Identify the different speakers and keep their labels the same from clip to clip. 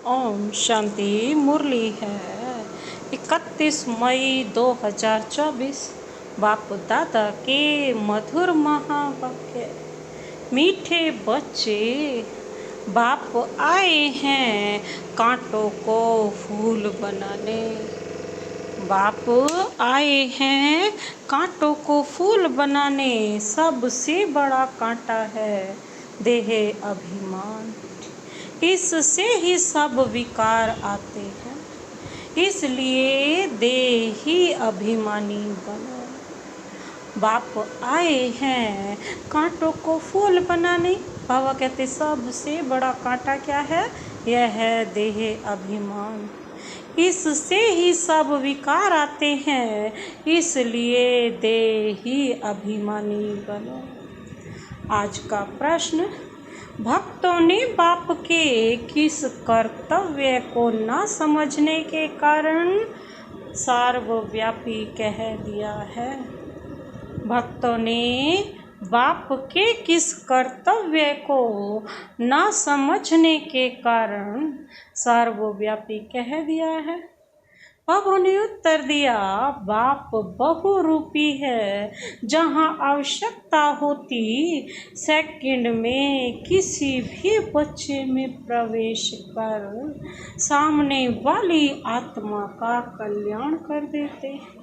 Speaker 1: ओम शांति। मुरली है 31 मई 2024। बाप दादा के मधुर महावाक्य। मीठे बच्चे, बाप आए हैं कांटों को फूल बनाने। बाप आए हैं कांटों को फूल बनाने। सबसे बड़ा कांटा है देह अभिमान। इससे ही सब विकार आते हैं, इसलिए देही अभिमानी बनो। बाप आए हैं कांटों को फूल बनाने। बाबा कहते सबसे बड़ा कांटा क्या है? यह है देह अभिमान। इससे ही सब विकार आते हैं, इसलिए देही अभिमानी बनो। आज का प्रश्न, भक्तों ने बाप के किस कर्तव्य को न समझने के कारण सर्वव्यापी कह दिया है? भक्तों ने बाप के किस कर्तव्य को न समझने के कारण सर्वव्यापी कह दिया है? बाबा ने उत्तर दिया, बाप बहुरूपी है। जहाँ आवश्यकता होती सेकंड में किसी भी बच्चे में प्रवेश कर सामने वाली आत्मा का कल्याण कर देते हैं,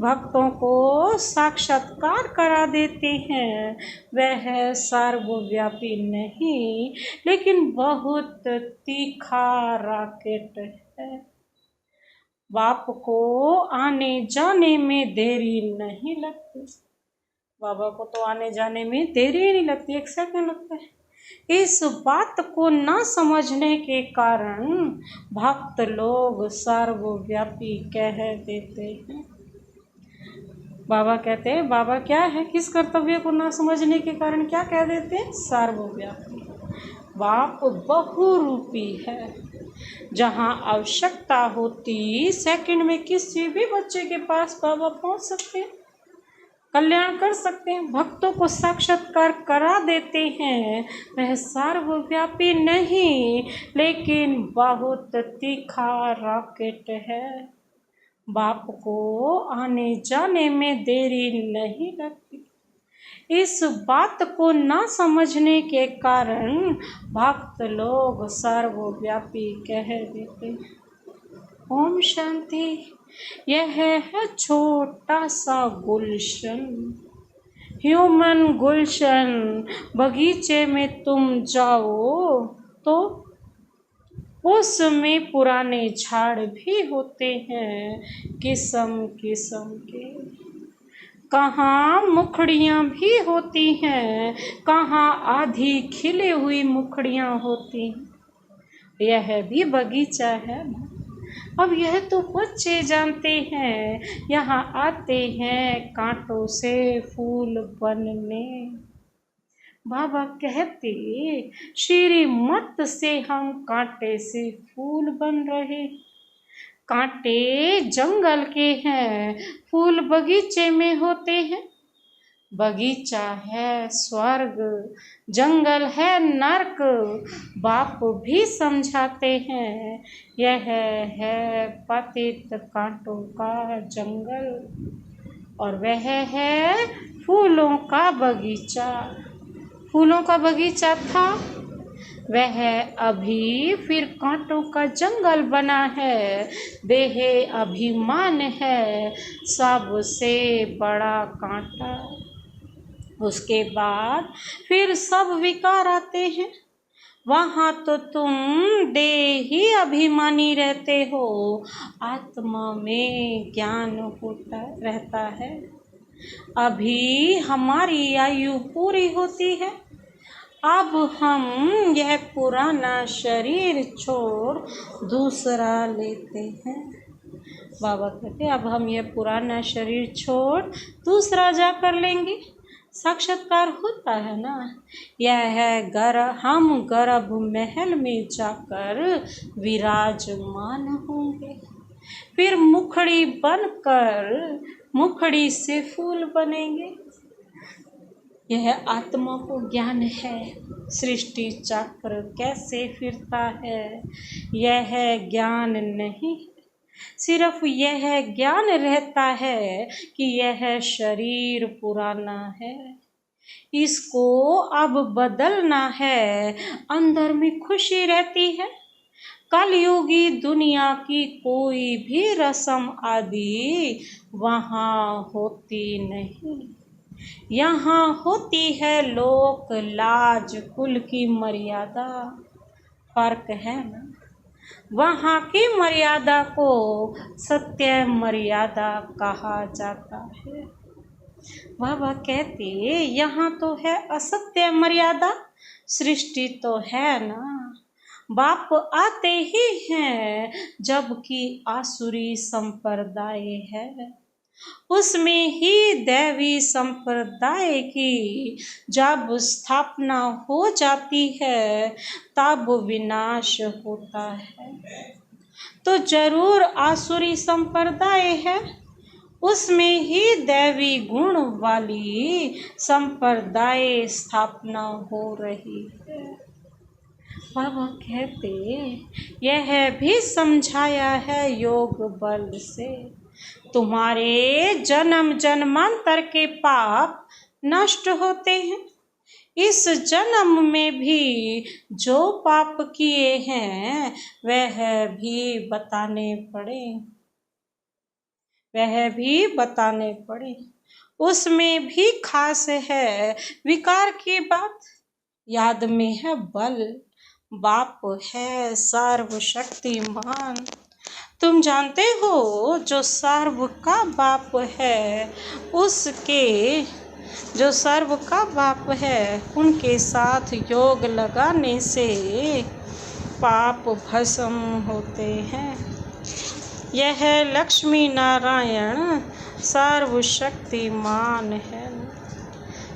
Speaker 1: भक्तों को साक्षात्कार करा देते हैं। वह सर्वव्यापी नहीं, लेकिन बहुत तीखा रॉकेट है। बाप को आने जाने में देरी नहीं लगती। बाबा को तो आने जाने में देरी नहीं लगती, 1 सेकंड लगता है। इस बात को न समझने के कारण भक्त लोग सर्वव्यापी कह देते हैं। बाबा कहते हैं, बाबा क्या है? किस कर्तव्य को न समझने के कारण क्या कह देते हैं? सर्वव्यापी। बाप बहुरूपी है। जहाँ आवश्यकता होती सेकंड में किसी भी बच्चे के पास बाबा पहुँच सकते हैं, कल्याण कर सकते हैं, भक्तों को साक्षात्कार करा देते हैं। वह सर्वव्यापी नहीं, लेकिन बहुत तीखा रॉकेट है। बाप को आने जाने में देरी नहीं लगती। इस बात को न समझने के कारण भक्त लोग सर्वव्यापी कह देते हैं। ओम शांति। यह है छोटा सा गुलशन, ह्यूमन गुलशन। बगीचे में तुम जाओ तो उसमें पुराने झाड़ भी होते हैं, किस्म किस्म के। कहाँ मुखड़ियाँ भी होती हैं, कहाँ आधी खिली हुई मुखड़ियाँ होती हैं। यह भी बगीचा है। अब यह तो बच्चे जानते हैं, यहाँ आते हैं कांटों से फूल बनने। बाबा कहते, श्रीमत से हम कांटे से फूल बन रहे। कांटे जंगल के हैं, फूल बगीचे में होते हैं। बगीचा है स्वर्ग, जंगल है नरक। बाप भी समझाते हैं, यह है पतित कांटों का जंगल और वह है फूलों का बगीचा। फूलों का बगीचा था, वह अभी फिर कांटों का जंगल बना है। देह अभिमान है सबसे बड़ा कांटा। उसके बाद फिर सब विकार आते हैं। वहाँ तो तुम देही अभिमानी रहते हो, आत्मा में ज्ञान होता रहता है। अभी हमारी आयु पूरी होती है। अब हम यह पुराना शरीर छोड़ दूसरा लेते हैं। बाबा कहते, अब हम यह पुराना शरीर छोड़ दूसरा जाकर लेंगे। साक्षात्कार होता है ना। यह है हम गर्भ महल में जाकर विराजमान होंगे। फिर मुखड़ी बनकर मुखड़ी से फूल बनेंगे। यह आत्मा को ज्ञान है सृष्टि चक्र कैसे फिरता है, यह ज्ञान नहीं। सिर्फ यह ज्ञान रहता है कि यह शरीर पुराना है, इसको अब बदलना है, अंदर में खुशी रहती है। कलयुगी दुनिया की कोई भी रस्म आदि वहाँ होती नहीं, यहाँ होती है लोक लाज कुल की मर्यादा। फर्क है ना, वहाँ की मर्यादा को सत्य मर्यादा कहा जाता है। बाबा कहते यहाँ तो है असत्य मर्यादा, सृष्टि तो है ना। बाप आते ही हैं जबकि आसुरी संप्रदाय है, उसमें ही दैवी संप्रदाय की जब स्थापना हो जाती है तब विनाश होता है। तो जरूर आसुरी संप्रदाय है, उसमें ही दैवी गुण वाली संप्रदाय स्थापना हो रही है। बाबा कहते यह भी समझाया है योग बल से, तुम्हारे जन्म जन्मांतर के पाप नष्ट होते हैं। इस जन्म में भी जो पाप किए हैं वह भी बताने पड़े। उसमें भी खास है विकार की बात, याद में है बल। बाप है सर्वशक्तिमान, तुम जानते हो जो सर्व का बाप है उनके साथ योग लगाने से पाप भस्म होते हैं। यह लक्ष्मी नारायण सर्वशक्तिमान है,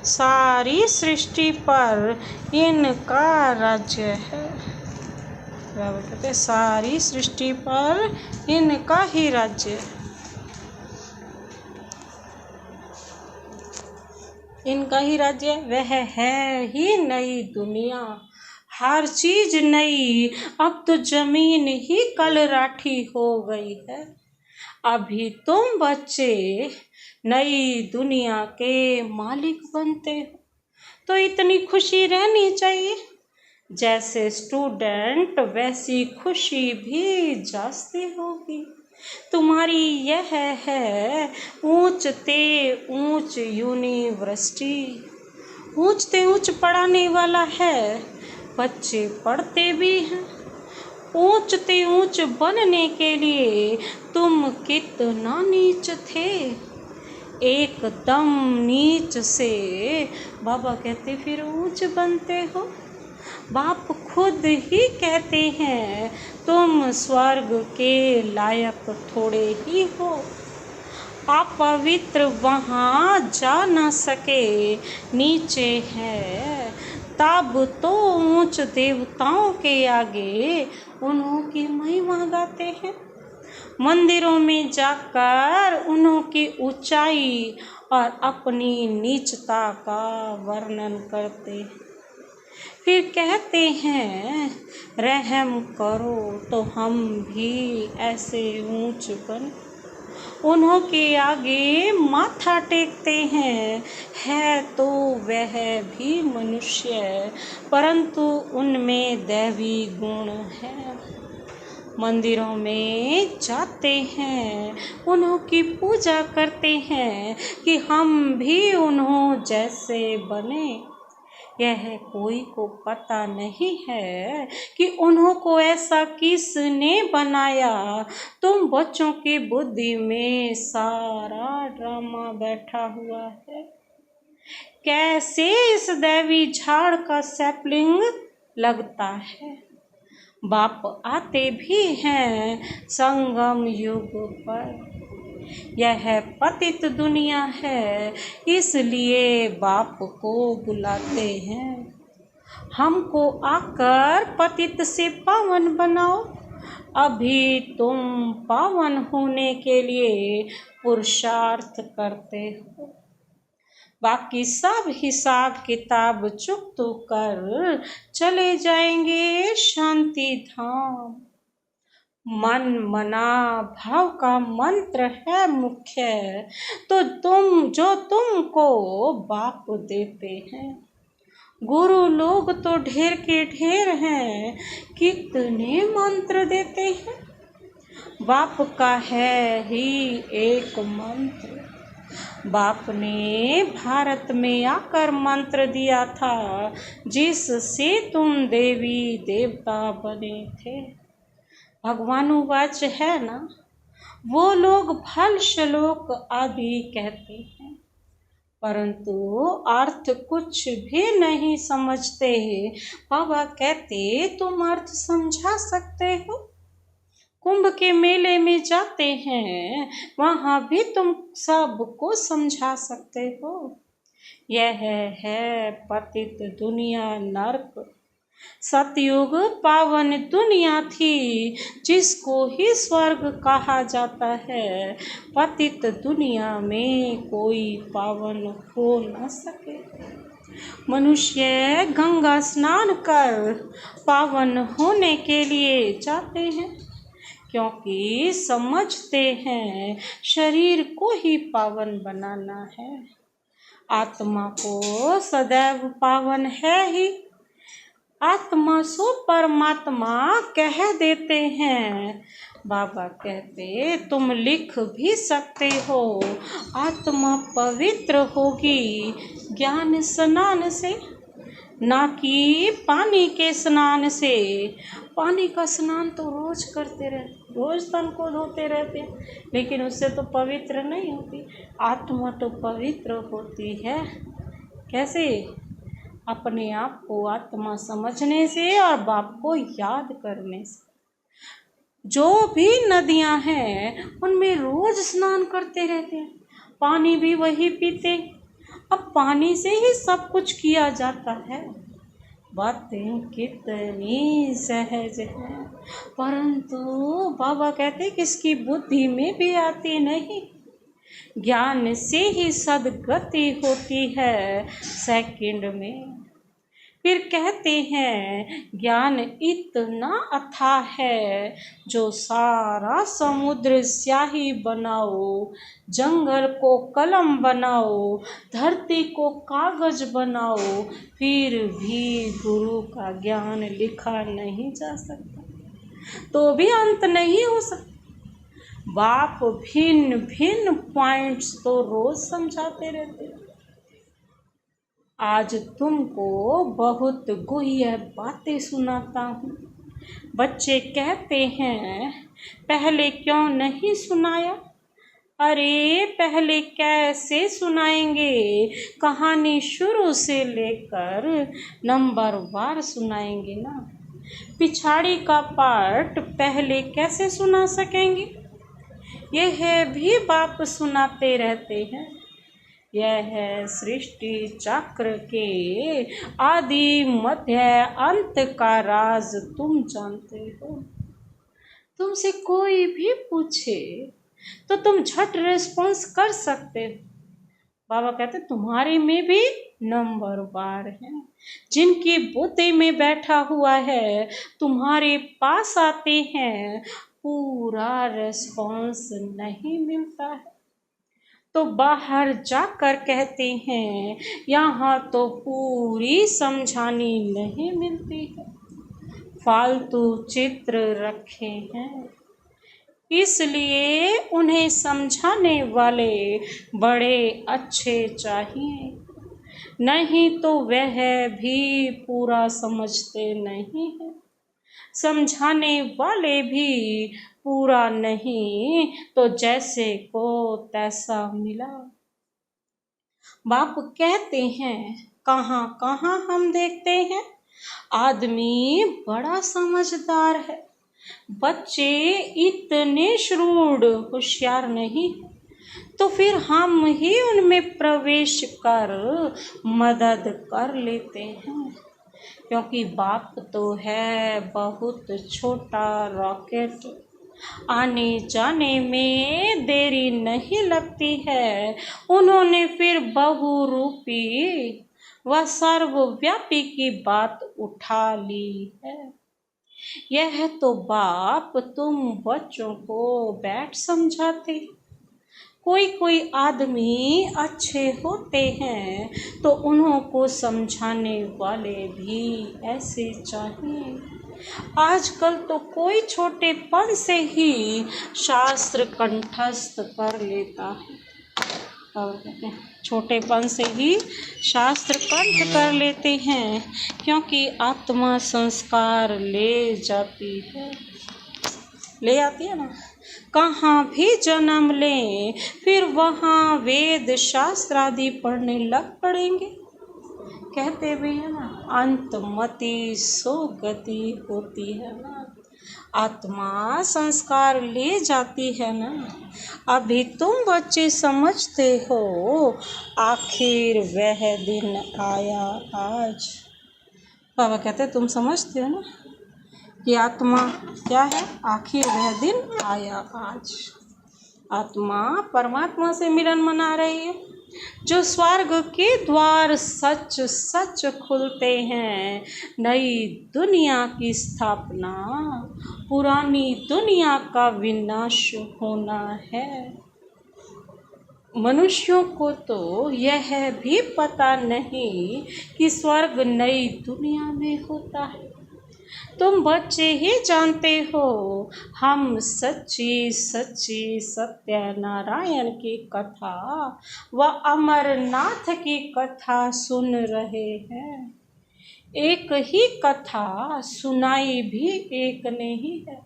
Speaker 1: सारी सृष्टि पर इनका राज्य है। बाबा कहते सारी सृष्टि पर इनका ही राज्य है, इनका ही राज्य। वह है ही नई दुनिया, हर चीज नई। अब तो जमीन ही कल राठी हो गई है, अभी तुम बच्चे नई दुनिया के मालिक बनते हो, तो इतनी खुशी रहनी चाहिए। जैसे स्टूडेंट वैसी खुशी भी जास्ती होगी। तुम्हारी यह है ऊंचते ऊंच यूनिवर्सिटी, ऊंचते ऊंच पढ़ाने वाला है, बच्चे पढ़ते भी हैं। ऊंचते ऊंच बनने के लिए तुम कितना नीच थे, एकदम नीच से बाबा कहते फिर ऊंच बनते हो। बाप खुद ही कहते हैं तुम स्वर्ग के लायक थोड़े ही हो, अपवित्र वहाँ जा न सके, नीचे है। तब तो ऊंच देवताओं के आगे उन्हों की महिमा गाते हैं, मंदिरों में जाकर उन्हों की ऊंचाई और अपनी नीचता का वर्णन करते हैं। फिर कहते हैं रहम करो तो हम भी ऐसे ऊंच बन, उन्हों के आगे माथा टेकते हैं। है तो वह भी मनुष्य, परंतु उनमें दैवी गुण है। मंदिरों में जाते हैं, उन्हों की पूजा करते हैं कि हम भी उन्हों जैसे बने। यह कोई को पता नहीं है कि उन्हों को ऐसा किसने बनाया। तुम बच्चों की बुद्धि में सारा ड्रामा बैठा हुआ है। कैसे इस दैवी झाड़ का सैपलिंग लगता है। बाप आते भी हैं संगम युग पर, यह पतित दुनिया है इसलिए बाप को बुलाते हैं। हमको आकर पतित से पावन बनाओ, अभी तुम पावन होने के लिए पुरुषार्थ करते हो। बाकी सब हिसाब किताब चुकता कर चले जाएंगे शांति धाम। मन मना भाव का मंत्र है मुख्य, तो तुमको बाप देते हैं। गुरु लोग तो ढेर के ढेर हैं, कितने मंत्र देते हैं। बाप का है ही एक मंत्र। बाप ने भारत में आकर मंत्र दिया था, जिससे तुम देवी देवता बने थे। भगवानुवाच है ना, वो लोग फल श्लोक आदि कहते हैं, परंतु अर्थ कुछ भी नहीं समझते। बाबा कहते तुम अर्थ समझा सकते हो। कुंभ के मेले में जाते हैं, वहां भी तुम सबको समझा सकते हो। यह है पतित दुनिया नरक। सतयुग पावन दुनिया थी, जिसको ही स्वर्ग कहा जाता है। पतित दुनिया में कोई पावन हो न सके। मनुष्य गंगा स्नान कर पावन होने के लिए जाते हैं, क्योंकि समझते हैं शरीर को ही पावन बनाना है। आत्मा को सदैव पावन है ही। आत्मा सो परमात्मा कह देते हैं। बाबा कहते तुम लिख भी सकते हो, आत्मा पवित्र होगी ज्ञान स्नान से, ना कि पानी के स्नान से। पानी का स्नान तो रोज करते रहते, रोज तन को धोते रहते हैं, लेकिन उससे तो पवित्र नहीं होती। आत्मा तो पवित्र होती है। कैसे? अपने आप को आत्मा समझने से और बाप को याद करने से। जो भी नदियां हैं उनमें रोज स्नान करते रहते हैं, पानी भी वही पीते। अब पानी से ही सब कुछ किया जाता है। बातें कितनी सहज हैं, परंतु बाबा कहते किसकी बुद्धि में भी आती नहीं। ज्ञान से ही सदगति होती है सेकंड में। फिर कहते हैं ज्ञान इतना अथाह है, जो सारा समुद्र स्याही बनाओ, जंगल को कलम बनाओ, धरती को कागज बनाओ, फिर भी गुरु का ज्ञान लिखा नहीं जा सकता, तो भी अंत नहीं हो सकता। बाप भिन्न भिन्न पॉइंट्स तो रोज समझाते रहते हैं। आज तुमको बहुत गुह्य बातें सुनाता हूँ। बच्चे कहते हैं पहले क्यों नहीं सुनाया? अरे पहले कैसे सुनाएंगे? कहानी शुरू से लेकर नंबर वार सुनाएंगे ना। पिछाड़ी का पार्ट पहले कैसे सुना सकेंगे? यह भी बाप सुनाते रहते हैं। यह है सृष्टि चक्र के आदि मध्य अंत का राज तुम जानते हो। तुमसे कोई भी पूछे तो तुम झट रिस्पॉन्स कर सकते हो। बाबा कहते तुम्हारे में भी नंबर वार है। जिनकी बुद्धि में बैठा हुआ है तुम्हारे पास आते हैं, पूरा रिस्पॉन्स नहीं मिलता है, तो बाहर जाकर कहते हैं यहाँ तो पूरी समझानी नहीं मिलती है। फालतू चित्र रखे हैं, इसलिए उन्हें समझाने वाले बड़े अच्छे चाहिए, नहीं तो वह भी पूरा समझते नहीं है। समझाने वाले भी पूरा नहीं, तो जैसे को तैसा मिला। बाप कहते हैं कहाँ कहाँ हम देखते हैं आदमी बड़ा समझदार है, बच्चे इतने श्रूड होशियार नहीं, तो फिर हम ही उनमें प्रवेश कर मदद कर लेते हैं। क्योंकि बाप तो है बहुत छोटा रॉकेट, आने जाने में देरी नहीं लगती है। उन्होंने फिर बहुरूपी व सर्वव्यापी की बात उठा ली है। यह तो बाप तुम बच्चों को बैठ समझाते। कोई कोई आदमी अच्छे होते हैं तो उन्हों को समझाने वाले भी ऐसे चाहिए। आजकल तो कोई छोटेपन से ही शास्त्र कंठस्थ कर लेता है। और कहते हैं छोटेपन से ही शास्त्र कंठ कर लेते हैं, क्योंकि आत्मा संस्कार ले जाती है, ले आती है ना। कहाँ भी जन्म लें फिर वहाँ वेद शास्त्र आदि पढ़ने लग पड़ेंगे। कहते भी है ना, अंतमति सो गति होती है ना। आत्मा संस्कार ले जाती है ना। अभी तुम बच्चे समझते हो, आखिर वह दिन आया आज। बाबा कहते तुम समझते हो ना कि आत्मा क्या है, आखिर वह दिन आया आज। आत्मा परमात्मा से मिलन मना रही है। जो स्वर्ग के द्वार सच सच खुलते हैं, नई दुनिया की स्थापना, पुरानी दुनिया का विनाश होना है। मनुष्यों को तो यह भी पता नहीं कि स्वर्ग नई दुनिया में होता है। तुम बच्चे ही जानते हो, हम सच्ची सच्ची सत्यनारायण की कथा व अमरनाथ की कथा सुन रहे हैं। एक ही कथा, सुनाई भी एक ने ही है।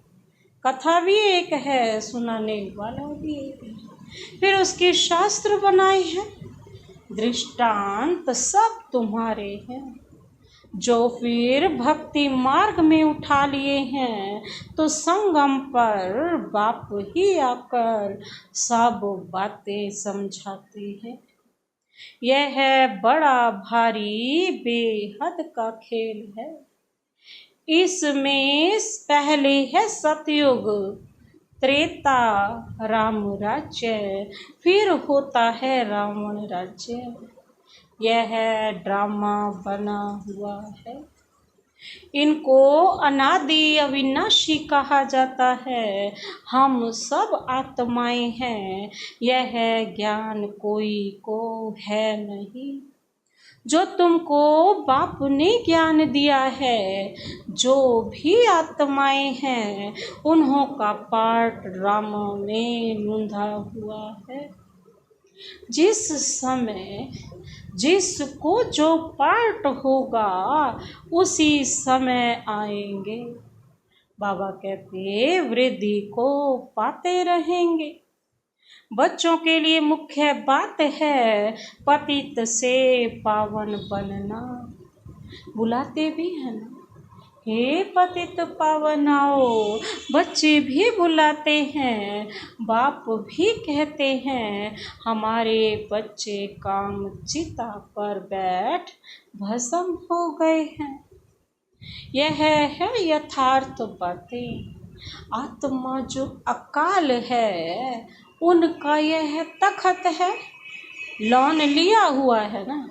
Speaker 1: कथा भी एक है, सुनाने वाला भी एक है। फिर उसके शास्त्र बनाए हैं, दृष्टांत सब तुम्हारे हैं। जो फिर भक्ति मार्ग में उठा लिए हैं, तो संगम पर बाप ही आकर सब बातें समझाते हैं। यह है बड़ा भारी बेहद का खेल है। इसमें पहले है सतयुग, त्रेता राम राज्य, फिर होता है रावण राज्य। यह ड्रामा बना हुआ है। इनको अनादि अविनाशी कहा जाता है। हम सब आत्माएं हैं, यह ज्ञान कोई को है नहीं। जो तुमको बाप ने ज्ञान दिया है, जो भी आत्माएं हैं, उन्हों का पाठ ड्रामा में लुंधा हुआ है। जिस समय जिसको जो पार्ट होगा, उसी समय आएंगे। बाबा कहते वृद्धि को पाते रहेंगे। बच्चों के लिए मुख्य बात है पतित से पावन बनना। बुलाते भी हैं ना, हे पतित पावन आओ। बच्चे भी बुलाते हैं, बाप भी कहते हैं हमारे बच्चे काम चिता पर बैठ भस्म हो गए हैं। यह है यथार्थ बातें। आत्मा जो अकाल है, उनका यह तखत है, लोन लिया हुआ है ना।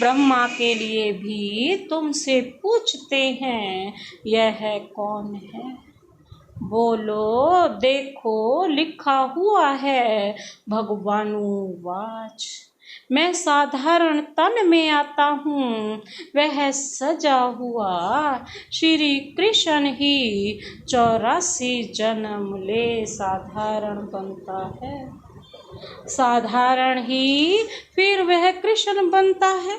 Speaker 1: ब्रह्मा के लिए भी तुमसे पूछते हैं यह कौन है। बोलो देखो लिखा हुआ है भगवानुवाच। मैं साधारण तन में आता हूँ, वह सजा हुआ श्री कृष्ण ही 84 जन्म ले साधारण बनता है। साधारण ही फिर वह कृष्ण बनता है।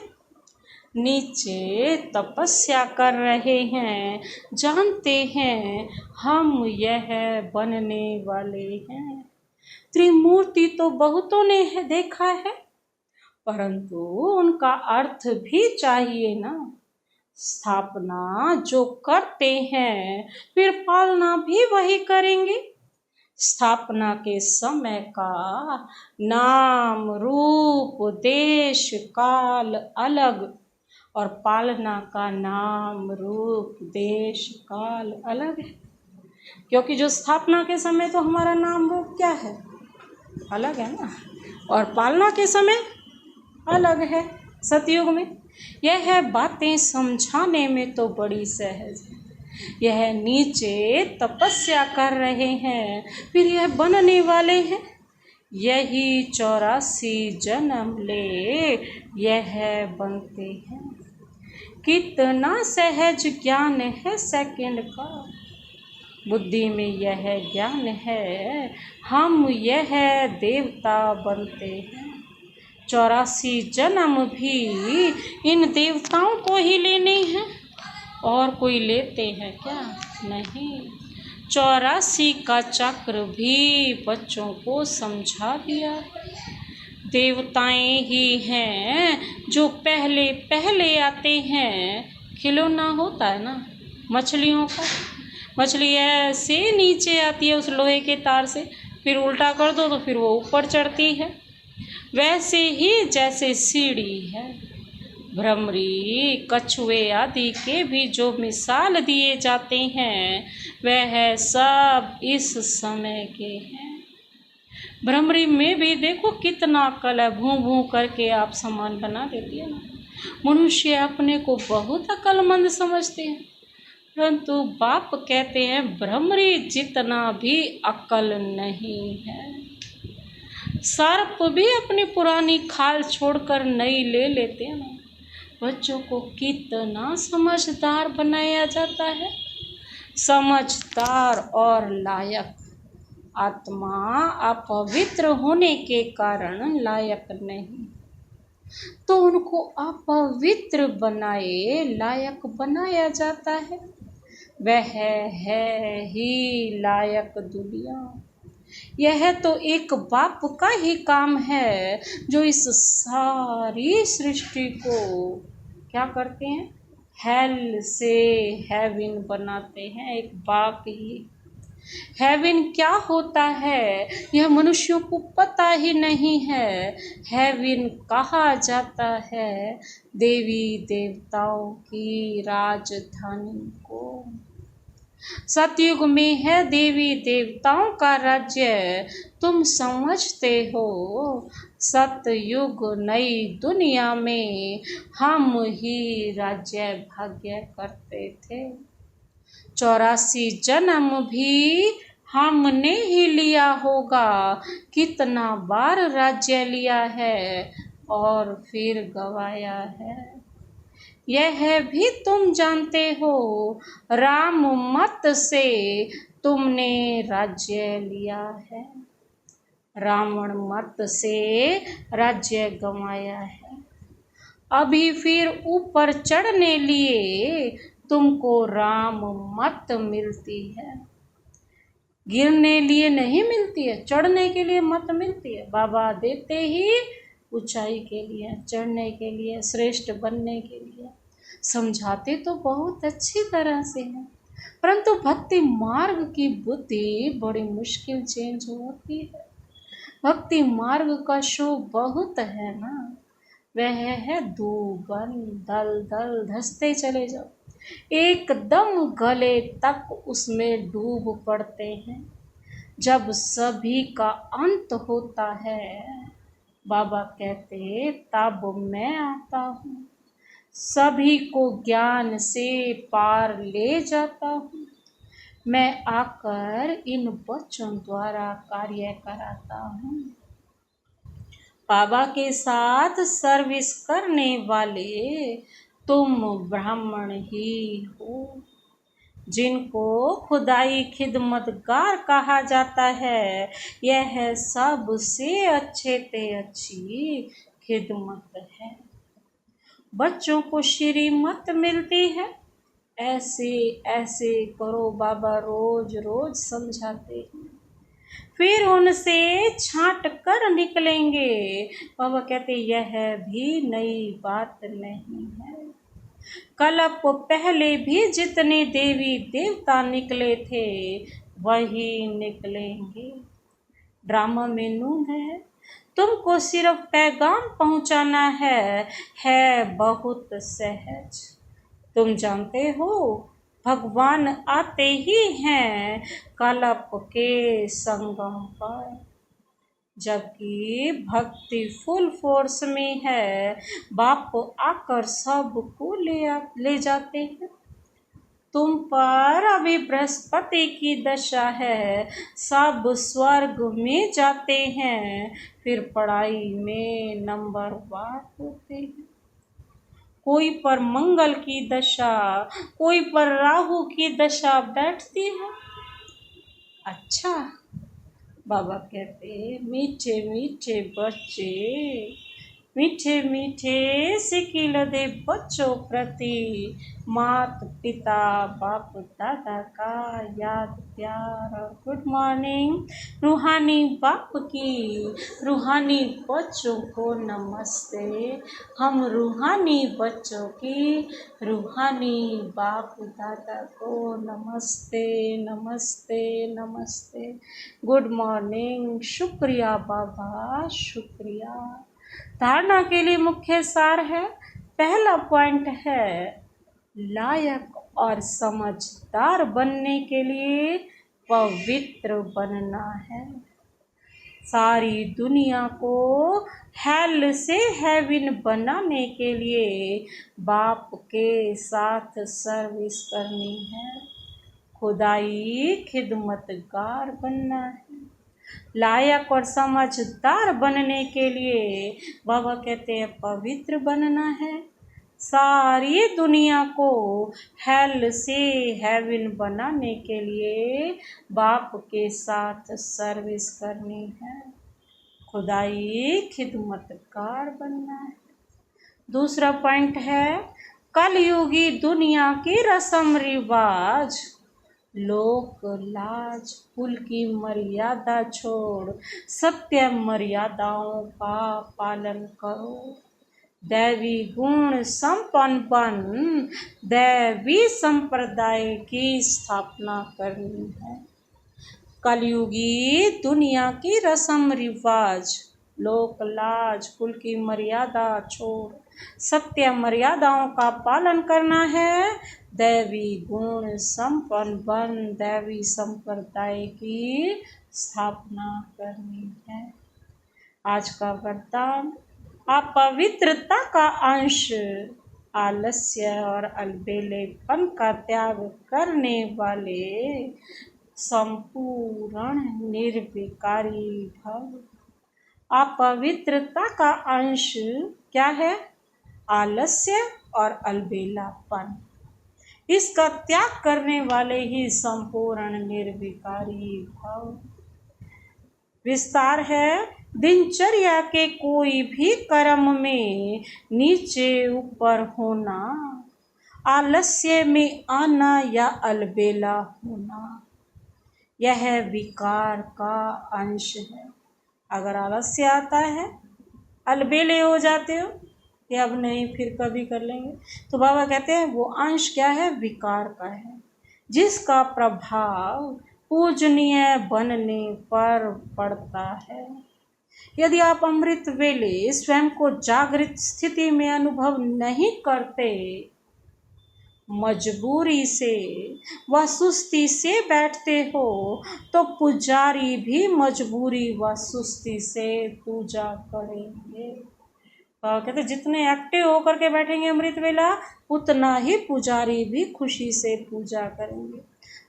Speaker 1: नीचे तपस्या कर रहे हैं, जानते हैं हम यह बनने वाले हैं। त्रिमूर्ति तो बहुतों ने देखा है, परंतु उनका अर्थ भी चाहिए ना। स्थापना जो करते हैं, फिर पालना भी वही करेंगे। स्थापना के समय का नाम रूप देश काल अलग, और पालना का नाम रूप देश काल अलग है। क्योंकि जो स्थापना के समय तो हमारा नाम रूप क्या है, अलग है ना, और पालना के समय अलग है सतयुग में। यह बातें समझाने में तो बड़ी सहज है। यह नीचे तपस्या कर रहे हैं, फिर यह बनने वाले हैं। यही 84 जन्म ले यह बनते हैं। कितना सहज ज्ञान है सेकंड का, बुद्धि में यह ज्ञान है, हम यह देवता बनते हैं। 84 जन्म भी इन देवताओं को ही लेने हैं, और कोई लेते हैं क्या? नहीं। 84 का चक्र भी बच्चों को समझा दिया। देवताएं ही हैं जो पहले पहले आते हैं। खिलौना होता है ना मछलियों का, मछली ऐसे नीचे आती है उस लोहे के तार से, फिर उल्टा कर दो तो फिर वो ऊपर चढ़ती है। वैसे ही जैसे सीढ़ी है, भ्रमरी, कछुए आदि के भी जो मिसाल दिए जाते हैं वह सब इस समय के हैं। भ्रमरी में भी देखो कितना कल है, भूं भूं करके आप सामान बना देती है ना। मनुष्य अपने को बहुत अक्लमंद समझते हैं, परंतु बाप कहते हैं भ्रमरी जितना भी अक्ल नहीं है। सर्प भी अपनी पुरानी खाल छोड़कर नई ले लेते हैं ना। बच्चों को कितना समझदार बनाया जाता है, समझदार और लायक। आत्मा अपवित्र होने के कारण लायक नहीं, तो उनको अपवित्र बनाए लायक बनाया जाता है। वह है ही लायक दुनिया। यह तो एक बाप का ही काम है जो इस सारी सृष्टि को क्या करते हैं, हेल से हेवन बनाते हैं। एक बाप ही। हेवन क्या होता है यह मनुष्यों को पता ही नहीं है। हेवन कहा जाता है देवी देवताओं की राजधानी को। सतयुग में है देवी देवताओं का राज्य, तुम समझते हो। सतयुग नई दुनिया में हम ही राज्य भाग्य करते थे। 84 जन्म भी हमने ही लिया होगा। कितना बार राज्य लिया है और फिर गवाया है, यह भी तुम जानते हो। राम मत से तुमने राज्य लिया है, रावण मत से राज्य गंवाया है। अभी फिर ऊपर चढ़ने लिए तुमको राम मत मिलती है, गिरने लिए नहीं मिलती है, चढ़ने के लिए मत मिलती है। बाबा देते ही ऊंचाई के लिए, चढ़ने के लिए, श्रेष्ठ बनने के लिए। समझाते तो बहुत अच्छी तरह से हैं, परंतु भक्ति मार्ग की बुद्धि बड़ी मुश्किल चेंज होती है। भक्ति मार्ग का शो बहुत है ना, वह है दूबन दल दल धसते चले जाओ, एकदम गले तक उसमें डूब पड़ते हैं। जब सभी का अंत होता है, बाबा कहते तब मैं आता हूँ, सभी को ज्ञान से पार ले जाता हूँ। मैं आकर इन बच्चों द्वारा कार्य कराता हूँ। बाबा के साथ सर्विस करने वाले तुम ब्राह्मण ही हो, जिनको खुदाई खिदमतगार कहा जाता है। यह सबसे अच्छे ते अच्छी खिदमत है। बच्चों को श्रीमत मिलती है, ऐसे ऐसे करो, बाबा रोज रोज समझाते हैं। फिर उनसे छांट कर निकलेंगे। बाबा कहते यह भी नई बात नहीं है। कल्प पहले भी जितने देवी देवता निकले थे वही निकलेंगे। ड्रामा में नून है, तुमको सिर्फ पैगाम पहुंचाना है बहुत सहज। तुम जानते हो भगवान आते ही हैं कलप के संगम पर। जबकि भक्ति फुल फोर्स में है, बाप आकर सबको ले जाते हैं। तुम पर अभी बृहस्पति की दशा है, सब स्वर्ग में जाते हैं, फिर पढ़ाई में नंबरवार होते हैं। कोई पर मंगल की दशा, कोई पर राहु की दशा बैठती है। अच्छा, बाबा कहते मीठे मीठे बच्चे, मीठे मीठे सिकिल दे बच्चों प्रति, मात पिता बाप दादा का याद प्यार। गुड मॉर्निंग रूहानी बाप की, रूहानी बच्चों को नमस्ते। हम रूहानी बच्चों की, रूहानी बाप दादा को नमस्ते नमस्ते नमस्ते। गुड मॉर्निंग, शुक्रिया बाबा, शुक्रिया। धारणा के लिए मुख्य सार है, पहला पॉइंट है लायक और समझदार बनने के लिए पवित्र बनना है। सारी दुनिया को हेल से हेवन बनाने के लिए बाप के साथ सर्विस करनी है। खुदाई खिदमतगार बनना है। लायक और समझदार बनने के लिए बाबा कहते हैं पवित्र बनना है। सारी दुनिया को हेल से हेवन बनाने के लिए बाप के साथ सर्विस करनी है। खुदाई खिदमतगार बनना है। दूसरा पॉइंट है कलयुगी दुनिया की रस्म रिवाज, लोक लाज कुल की मर्यादा छोड़ सत्य मर्यादाओं का पालन करो। दैवी गुण संपन्न बन दैवी संप्रदाय की स्थापना करनी है। कलयुगी दुनिया की रस्म रिवाज, लोक लाज कुल की मर्यादा छोड़ सत्य मर्यादाओं का पालन करना है। दैवी गुण संपन्न बन दैवी संप्रदाय की स्थापना करनी है। आज का वरदान, अपवित्रता का अंश, आलस्य और अलबेलेपन का त्याग करने वाले संपूर्ण निर्विकारी भव। अपवित्रता का अंश क्या है? आलस्य और अलबेलापन। इसका त्याग करने वाले ही संपूर्ण निर्विकारी भव। विस्तार है, दिनचर्या के कोई भी कर्म में नीचे ऊपर होना, आलस्य में आना या अलबेला होना, यह विकार का अंश है। अगर आलस्य आता है, अलबेले हो जाते हो कि अब नहीं फिर कभी कर लेंगे, तो बाबा कहते हैं वो अंश क्या है? विकार का है, जिसका प्रभाव पूजनीय बनने पर पड़ता है। यदि आप अमृत वेले स्वयं को जागृत स्थिति में अनुभव नहीं करते, मजबूरी से व सुस्ती से बैठते हो, तो पुजारी भी मजबूरी व सुस्ती से पूजा करेंगे। कहते जितने एक्टिव होकर के बैठेंगे अमृत वेला, उतना ही पुजारी भी खुशी से पूजा करेंगे।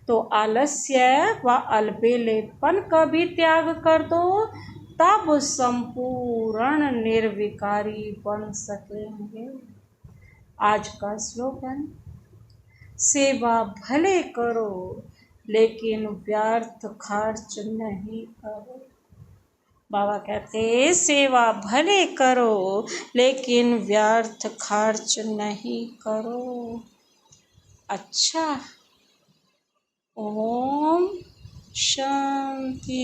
Speaker 1: तो आलस्य व अलबेलेपन का भी त्याग कर दो, तब संपूर्ण निर्विकारी बन सकेंगे। आज का स्लोगन, सेवा भले करो लेकिन व्यर्थ खर्च नहीं करो। बाबा कहते सेवा भले करो लेकिन व्यर्थ खर्च नहीं करो। अच्छा, ओम शांति।